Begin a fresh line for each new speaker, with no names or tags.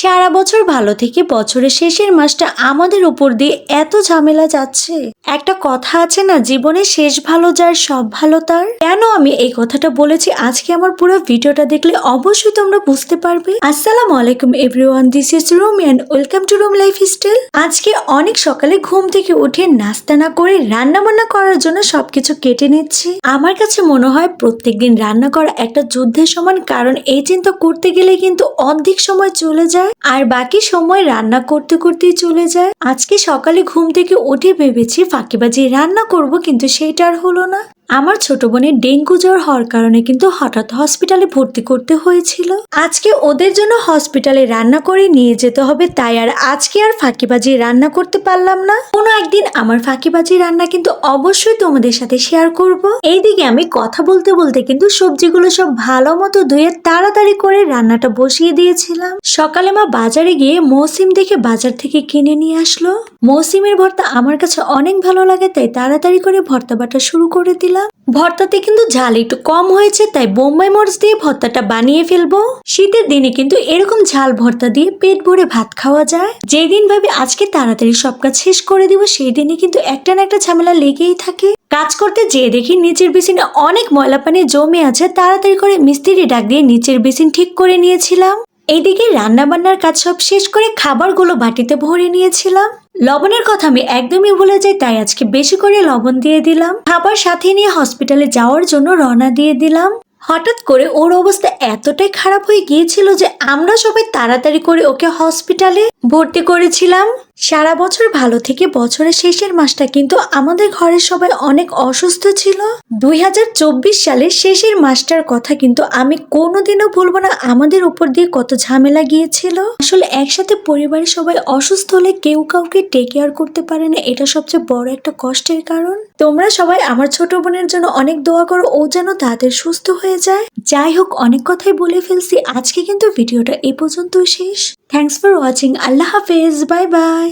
সারা বছর ভালো থেকে বছরের শেষের মাসটা আমাদের উপর দিয়ে এত ঝামেলা যাচ্ছে। একটা কথা আছে না, জীবনে শেষ ভালো যার সব ভালো তার। কেন আমি এই কথাটা বলেছি আজকে আমার পুরো ভিডিওটা দেখলে অবশ্যই তোমরা বুঝতে পারবে। আসসালামু আলাইকুম everyone, this is Rumi and welcome to room lifestyle. আজকে অনেক সকালে ঘুম থেকে উঠে নাস্তা না করে রান্না বান্না করার জন্য সবকিছু কেটে নিচ্ছি। আমার কাছে মনে হয় প্রত্যেকদিন রান্না করা একটা যুদ্ধের সমান, কারণ এই চিন্তা করতে গেলে কিন্তু অর্ধেক সময় চলে যায় আর বাকি সময় রান্না করতে করতেই চলে যায়। আজকে সকালে ঘুম থেকে উঠে ভেবেছি ফাঁকিবাজি রান্না করব, কিন্তু সেটা আর হলো না। আমার ছোট বোনের ডেঙ্গু জ্বর হওয়ার কারণে কিন্তু হঠাৎ হসপিটালে ভর্তি করতে হয়েছিল। আজকে ওদের জন্য হসপিটালে রান্না করে নিয়ে যেতে হবে, তাই আর আজকে আর ফাঁকিবাজি রান্না করতে পারলাম না। কোনো একদিন আমার ফাঁকিবাজি রান্না কিন্তু অবশ্যই তোমাদের সাথে শেয়ার করব। এইদিকে আমি কথা বলতে বলতে কিন্তু সবজিগুলো সব ভালো মতো ধুয়ে তাড়াতাড়ি করে রান্নাটা বসিয়ে দিয়েছিলাম। সকালে মা বাজারে গিয়ে মৌসিম দেখে বাজার থেকে কিনে নিয়ে আসলো। মৌসিমের ভর্তা আমার কাছে অনেক ভালো লাগে, তাই তাড়াতাড়ি করে ভর্তা বাটা শুরু করে দিলাম। ভর্তাতে কিন্তু ঝাল একটু কম হয়েছে, তাই বোম্বাই মরিচ দিয়ে ভর্তাটা বানিয়ে ফেলবো। শীতের দিনে কিন্তু এরকম ঝাল ভর্তা দিয়ে পেট ভরে ভাত খাওয়া যায়। যেদিন ভাবি আজকে তাড়াতাড়ি সব কাজ শেষ করে দিব, সেই দিনে কিন্তু একটা না একটা ঝামেলা লেগেই থাকে। কাজ করতে যেয়ে দেখি নিচের বেসিনে অনেক ময়লা পানি জমে আছে। তাড়াতাড়ি করে মিস্ত্রি ডাক দিয়ে নিচের বেসিন ঠিক করে নিয়েছিলাম। এইদিকে রান্না বান্নার কাজ সব শেষ করে খাবারগুলো বাটিতে ভরে নিয়েছিলাম। লবণের কথা আমি একদমই ভুলে যাই, তাই আজকে বেশি করে লবণ দিয়ে দিলাম। খাবার সাথে নিয়ে হসপিটালে যাওয়ার জন্য রওনা দিয়ে দিলাম। হঠাৎ করে ওর অবস্থা এতটাই খারাপ হয়ে গিয়েছিল যে আমরা সবাই তাড়াতাড়ি করে ওকে হসপিটালে ভর্তি করেছিলাম। সারা বছর ভালো থেকে বছরের শেষের মাসটা কিন্তু আমাদের ঘরের সবাই অনেক অসুস্থ ছিল। 2024 সালের শেষের মাসটার কথা কিন্তু আমি কোনোদিনও ভুলবো না। আমাদের উপর দিয়ে কত ঝামেলা গিয়েছিল। আসলে একসাথে পরিবারের সবাই অসুস্থ হলে কেউ কাউকে টেক কেয়ার করতে পারে না, এটা সবচেয়ে বড় একটা কষ্টের কারণ। তোমরা সবাই আমার ছোট বোনের জন্য অনেক দোয়া করো, ও যেন তাদের সুস্থ হয়ে যায়। যাই হোক, অনেক কথাই বলে ফেলছি। আজকে কিন্তু ভিডিওটা এই পর্যন্তই শেষ। Thanks for watching. আল্লাহ হাফেজ, বাই বাই।